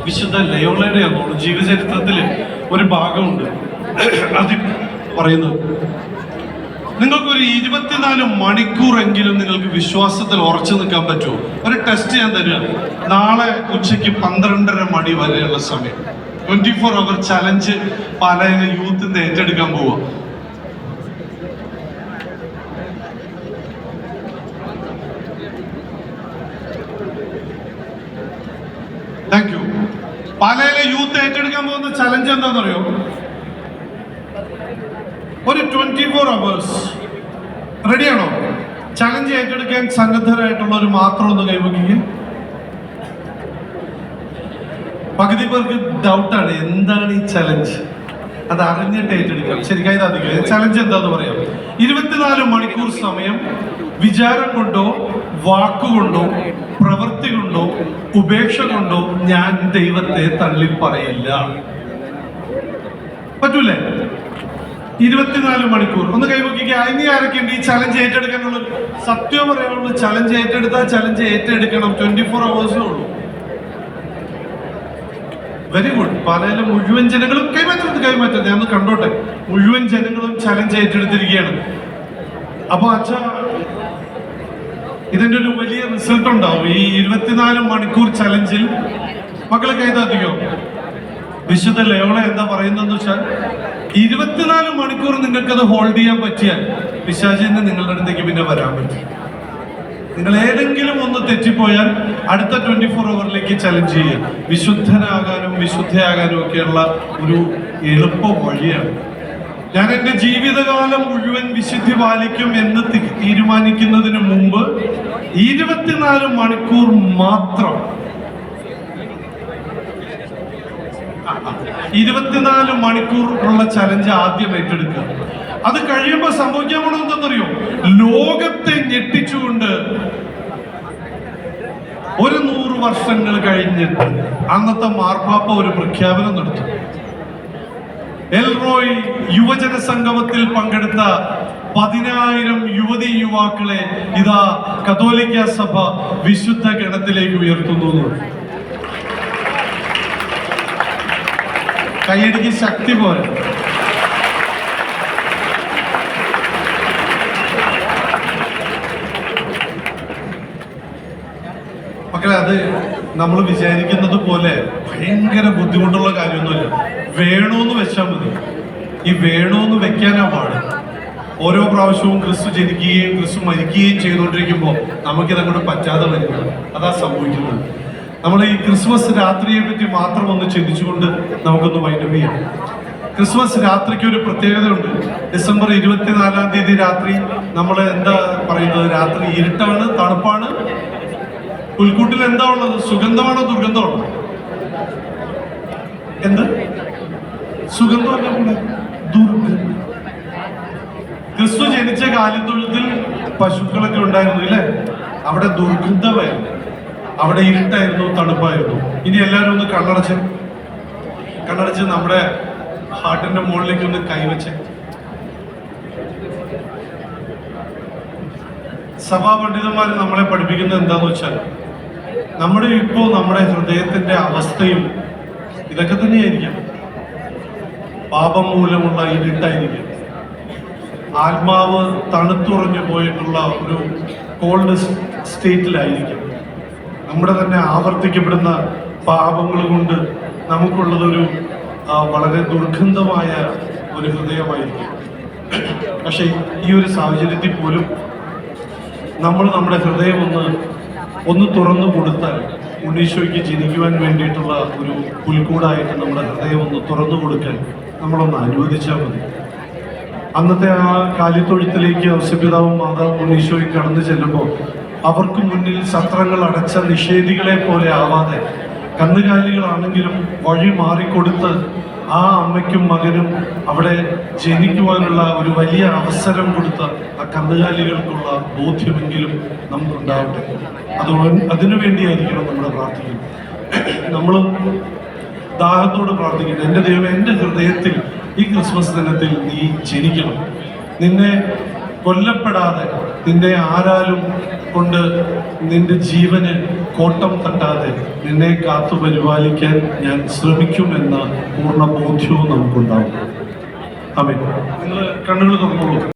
വിശുദ്ധ ലയോളയുടെ ജീവചരിത്രത്തിൽ ഒരു ഭാഗമുണ്ട്. അതിൽ പറയുന്നത്, നിങ്ങൾക്കൊരു 24 മണിക്കൂറെങ്കിലും നിങ്ങൾക്ക് വിശ്വാസത്തിൽ ഉറച്ചു നിൽക്കാൻ പറ്റുമോ? ഒരു ടെസ്റ്റ് ഞാൻ തരിക. നാളെ ഉച്ചയ്ക്ക് 12:30 മണി വരെയുള്ള സമയം 24 അവർ ചലഞ്ച് പാലായിലെ യൂത്തിന്റെ ഏറ്റെടുക്കാൻ പോവുക. Thank you. പാലായിലെ യൂത്ത് ഏറ്റെടുക്കാൻ പോകുന്ന ചലഞ്ച് എന്താണെന്നറിയോ? ഒരു 24 അവേഴ്സ്. റെഡിയാണോ? ചലഞ്ച് ഏറ്റെടുക്കാൻ സന്നദ്ധരായിട്ടുള്ളവർ മാത്രം ഒന്ന് കൈവയ്ക്കുക. പകുതി പേർക്ക് ഡൗട്ടാണ്, എന്താണ് ഈ ചലഞ്ച്? അത് അറിഞ്ഞിട്ട് ഏറ്റെടുക്കാം. ശരിക്കും ഇത് അധികം ചലഞ്ച് എന്താന്ന് പറയാം. 24 മണിക്കൂർ സമയം വിചാരം കൊണ്ടോ വാക്കുകൊണ്ടോ പ്രവൃത്തി കൊണ്ടോ ഉപേക്ഷ കൊണ്ടോ ഞാൻ ദൈവത്തെ തള്ളി പറയില്ല. പറ്റൂലേ? 24 മണിക്കൂർ. ഒന്ന് കൈവയ്ക്കുക. ഇനി ആരൊക്കെയുണ്ട് ഈ ചലഞ്ച് ഏറ്റെടുക്കാനുള്ള? സത്യം പറയാനുള്ള ചലഞ്ച് ഏറ്റെടുത്താൽ ചലഞ്ച് ഏറ്റെടുക്കണം. 24 അവേഴ്സേ ഉള്ളൂ. Very good. പാലയിലെ മുഴുവൻ ജനങ്ങളും കൈമാറ്റത് ഞാൻ കണ്ടോട്ടെ. മുഴുവൻ ജനങ്ങളും ചലഞ്ച് ഏറ്റെടുത്തിരിക്കുകയാണ്. അപ്പൊ അച്ഛാ, ഇതിന്റെ ഒരു വലിയ റിസൾട്ട് ഉണ്ടാവും ഈ 24 മണിക്കൂർ ചലഞ്ചിൽ. മക്കളെ കൈതാത്തിക്കോ. വിശുദ്ധ ലയോള എന്താ പറയുന്നതെന്ന് വെച്ചാൽ, 24 മണിക്കൂർ നിങ്ങൾക്കത് ഹോൾഡ് ചെയ്യാൻ പറ്റിയാൽ പിശാചിന് നിങ്ങളുടെ അടുത്തേക്ക് പിന്നെ വരാൻ പറ്റും. നിങ്ങൾ ഏതെങ്കിലും ഒന്ന് തെറ്റിപ്പോയാൽ അടുത്ത 24 അവറിലേക്ക് ചലഞ്ച് ചെയ്യുക. വിശുദ്ധനാകാനും വിശുദ്ധയാകാനും ഒക്കെയുള്ള ഒരു എളുപ്പ വഴിയാണ്. ഞാൻ എൻ്റെ ജീവിതകാലം മുഴുവൻ വിശുദ്ധി പാലിക്കും എന്ന് തീരുമാനിക്കുന്നതിന് മുമ്പ് 24 മണിക്കൂർ മാത്രം 24 മണിക്കൂർ ഉള്ള ചലഞ്ച് ആദ്യം ഏറ്റെടുക്കുക. അത് കഴിയുമ്പോൾ സംഭവിക്കാൻ പോണത് എന്തെന്നറിയോ? ലോകത്തെ ഞെട്ടിച്ചുകൊണ്ട് ഒരു 100 വർഷങ്ങൾ കഴിഞ്ഞിട്ട് അന്നത്തെ മാർപ്പാപ്പ ഒരു പ്രഖ്യാപനം നടത്തും. എൽറോയ് യുവജന സംഗമത്തിൽ പങ്കെടുത്ത 10,000 യുവതി യുവാക്കളെ ഇതാ കത്തോലിക്ക സഭ വിശുദ്ധ ഗണത്തിലേക്ക് ഉയർത്തുന്നു. കൈയടിക്ക് ശക്തി പോലെ. മക്കളെ, അത് നമ്മൾ വിചാരിക്കുന്നത് പോലെ ഭയങ്കര ബുദ്ധിമുട്ടുള്ള കാര്യമൊന്നുമില്ല. വേണോന്ന് വെച്ചാൽ മതി. ഈ വേണോന്ന് വെക്കാനാ പാട്. ഓരോ പ്രാവശ്യവും ക്രിസ്തു ജനിക്കുകയും ക്രിസ്തു മരിക്കുകയും ചെയ്തുകൊണ്ടിരിക്കുമ്പോൾ നമുക്കിതങ്ങോട്ട് പറ്റാതെ വരിക. അതാ സംഭവിക്കുന്നത്. നമ്മൾ ഈ ക്രിസ്മസ് രാത്രിയെ പറ്റി മാത്രം ഒന്ന് ചിന്തിച്ചുകൊണ്ട് നമുക്കൊന്ന് വൈൻഡപ്പ് ചെയ്യാം. ക്രിസ്മസ് രാത്രിക്ക് ഒരു പ്രത്യേകതയുണ്ട്. ഡിസംബർ 24-ാം തീയതി രാത്രി നമ്മൾ എന്താ പറയുന്നത്? രാത്രി ഇരുട്ടാണ്, തണുപ്പാണ്. പുൽക്കൂട്ടിൽ എന്താ ഉള്ളത്? സുഗന്ധമാണോ ദുർഗന്ധമാണോ? എന്ത് സുഗന്ധമല്ല, ദുർഗന്ധം. ക്രിസ്തു ജനിച്ച കാലിത്തൊഴുത്തിൽ പശുക്കളൊക്കെ ഉണ്ടായിരുന്നു ഇല്ലേ? അവിടെ ദുർഗന്ധമായിരുന്നു, അവിടെ ഇരുട്ടായിരുന്നു, തണുപ്പായിരുന്നു. ഇനി എല്ലാവരും ഒന്ന് കണ്ണടച്ച് നമ്മുടെ ഹാർട്ടിന്റെ മുകളിലേക്ക് ഒന്ന് കൈവച്ച്. സഭാ പണ്ഡിതന്മാർ നമ്മളെ പഠിപ്പിക്കുന്നത് എന്താന്ന് വെച്ചാൽ, നമ്മുടെ ഹൃദയത്തിന്റെ അവസ്ഥയും ഇതൊക്കെ തന്നെയായിരിക്കാം. പാപം മൂലമുള്ള ഇരുട്ടായിരിക്കും. ആത്മാവ് തണുത്തുറഞ്ഞു പോയിട്ടുള്ള ഒരു കോൾഡ് സ്റ്റേറ്റിലായിരിക്കും. നമ്മുടെ തന്നെ ആവർത്തിക്കപ്പെടുന്ന പാപങ്ങൾ കൊണ്ട് നമുക്കുള്ളതൊരു വളരെ ദുർഗന്ധമായ ഒരു ഹൃദയമായിരിക്കും. പക്ഷെ ഈ ഒരു സാഹചര്യത്തിൽ പോലും നമ്മൾ നമ്മുടെ ഹൃദയം ഒന്ന് തുറന്നു കൊടുത്താൽ, ഉണ്ണീശോയ്ക്ക് ജനിക്കുവാൻ വേണ്ടിയിട്ടുള്ള ഒരു പുൽക്കൂടായിട്ട് നമ്മുടെ ഹൃദയം ഒന്ന് തുറന്നു കൊടുക്കാൻ നമ്മളൊന്ന് അനുവദിച്ചാൽ മതി. അന്നത്തെ ആ കാലിത്തൊഴുത്തിലേക്ക് ഔസപിതാവും മാതാവും ഉണ്ണീശോയും കടന്നു ചെല്ലുമ്പോൾ അവർക്ക് മുന്നിൽ സത്രങ്ങൾ അടച്ച നിഷേധികളെ പോലെ ആവാതെ, കന്നുകാലികളാണെങ്കിലും വഴി മാറിക്കൊടുത്ത് ആ അമ്മയ്ക്കും മകനും അവിടെ ജനിക്കുവാനുള്ള ഒരു വലിയ അവസരം കൊടുത്ത ആ കന്നുകാലികൾക്കുള്ള ബോധ്യമെങ്കിലും നമുക്കുണ്ടാവട്ടെ. അതിനു വേണ്ടിയായിരിക്കണം നമ്മൾ പ്രാർത്ഥിക്കുന്നത്. നമ്മൾ ദാഹത്തോട് പ്രാർത്ഥിക്കണം. എൻ്റെ ദൈവം, എൻ്റെ ഹൃദയത്തിൽ ഈ ക്രിസ്മസ് ദിനത്തിൽ നീ ജനിക്കണം. നിന്നെ കൊല്ലപ്പെടാതെ, നിന്നെ ആരാലും കൊണ്ട് നിന്റെ ജീവന് കോട്ടം തട്ടാതെ നിന്നെ കാത്തു പരിപാലിക്കാൻ ഞാൻ ശ്രമിക്കുമെന്ന പൂർണ്ണ ബോധ്യവും നമുക്കുണ്ടാവും. ആമേൻ. നിങ്ങൾ കണ്ണുകൾ തുറന്നോളൂ.